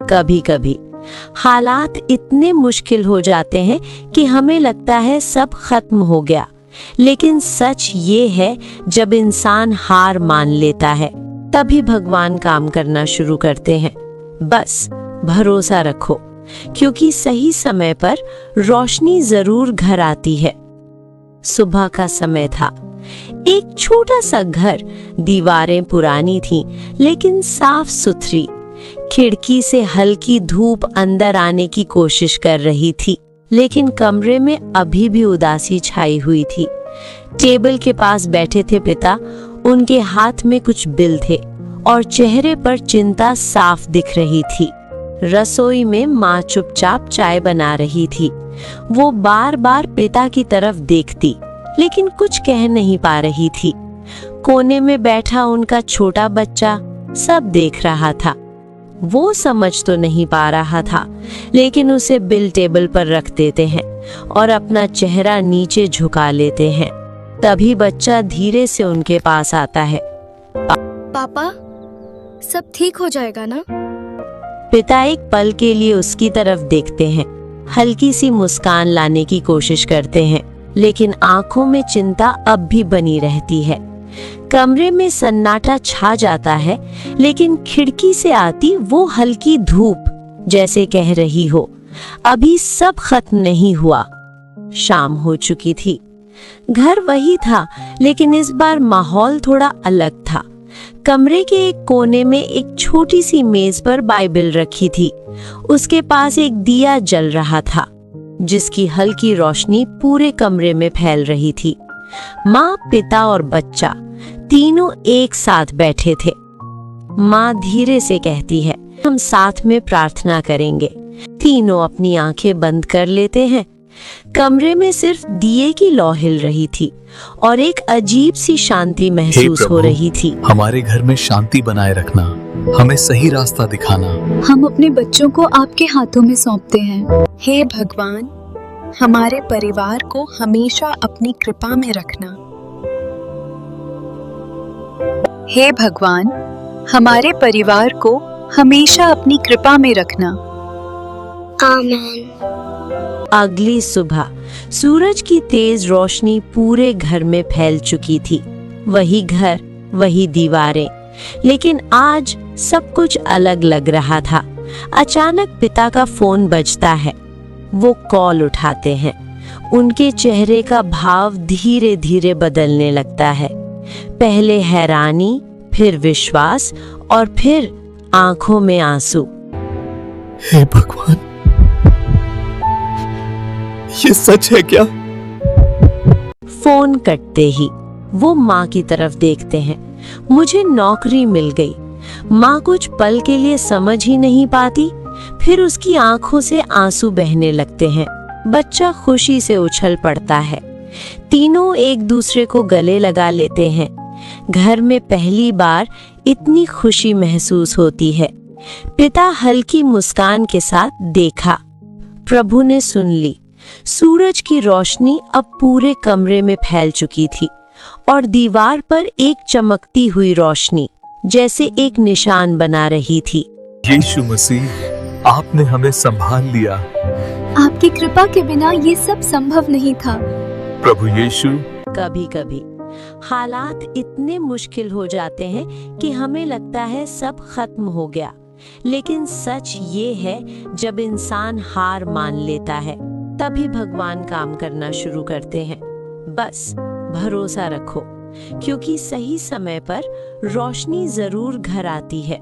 कभी कभी हालात इतने मुश्किल हो जाते हैं कि हमें लगता है सब खत्म हो गया, लेकिन सच ये है जब इंसान हार मान लेता है तभी भगवान काम करना शुरू करते हैं। बस भरोसा रखो, क्योंकि सही समय पर रोशनी जरूर घर आती है। सुबह का समय था। एक छोटा सा घर, दीवारें पुरानी थीं, लेकिन साफ सुथरी। खिड़की से हल्की धूप अंदर आने की कोशिश कर रही थी, लेकिन कमरे में अभी भी उदासी छाई हुई थी। टेबल के पास बैठे थे पिता, उनके हाथ में कुछ बिल थे और चेहरे पर चिंता साफ दिख रही थी। रसोई में माँ चुपचाप चाय बना रही थी। वो बार बार पिता की तरफ देखती, लेकिन कुछ कह नहीं पा रही थी। कोने में बैठा उनका छोटा बच्चा सब देख रहा था। वो समझ तो नहीं पा रहा था, लेकिन उसे बिल टेबल पर रख देते हैं और अपना चेहरा नीचे झुका लेते हैं। तभी बच्चा धीरे से उनके पास आता है। पापा, सब ठीक हो जाएगा ना? पिता एक पल के लिए उसकी तरफ देखते हैं, हल्की सी मुस्कान लाने की कोशिश करते हैं, लेकिन आंखों में चिंता अब भी बनी रहती है। कमरे में सन्नाटा छा जाता है, लेकिन खिड़की से आती वो हल्की धूप जैसे कह रही हो, अभी सब खत्म नहीं हुआ। शाम हो चुकी थी। घर वही था, लेकिन इस बार माहौल थोड़ा अलग था। कमरे के एक कोने में एक छोटी सी मेज पर बाइबल रखी थी। उसके पास एक दिया जल रहा था, जिसकी हल्की रोशनी पूरे कमरे में फैल रही थी। माँ, पिता और बच्चा तीनों एक साथ बैठे थे। माँ धीरे से कहती है, हम साथ में प्रार्थना करेंगे। तीनों अपनी आंखें बंद कर लेते हैं। कमरे में सिर्फ दिए की लौ हिल रही थी और एक अजीब सी शांति महसूस हो रही थी। हमारे घर में शांति बनाए रखना, हमें सही रास्ता दिखाना। हम अपने बच्चों को आपके हाथों में सौंपते हैं। हे भगवान, हमारे परिवार को हमेशा अपनी कृपा में रखना। हे भगवान, हमारे परिवार को हमेशा अपनी कृपा में रखना। आमीन। अगली सुबह सूरज की तेज रोशनी पूरे घर में फैल चुकी थी। वही घर, वही दीवारें, लेकिन आज सब कुछ अलग लग रहा था। अचानक पिता का फोन बजता है। वो कॉल उठाते हैं। उनके चेहरे का भाव धीरे धीरे बदलने लगता है। पहले हैरानी, फिर विश्वास और फिर आंखों में आंसू। हे भगवान, ये सच है क्या? फोन कटते ही वो माँ की तरफ देखते हैं। मुझे नौकरी मिल गई। माँ कुछ पल के लिए समझ ही नहीं पाती, फिर उसकी आंखों से आंसू बहने लगते हैं। बच्चा खुशी से उछल पड़ता है। तीनों एक दूसरे को गले लगा लेते हैं। घर में पहली बार इतनी खुशी महसूस होती है। पिता हल्की मुस्कान के साथ देखा। प्रभु ने सुन ली। सूरज की रोशनी अब पूरे कमरे में फैल चुकी थी और दीवार पर एक चमकती हुई रोशनी जैसे एक निशान बना रही थी। यीशु मसीह, आपने हमें संभाल लिया। आपकी कृपा के बिना ये सब संभव नहीं था। प्रभु यीशु, कभी कभी हालात इतने मुश्किल हो जाते हैं कि हमें लगता है सब खत्म हो गया, लेकिन सच ये है जब इंसान हार मान लेता है तभी भगवान काम करना शुरू करते हैं। बस भरोसा रखो, क्योंकि सही समय पर रोशनी जरूर घर आती है।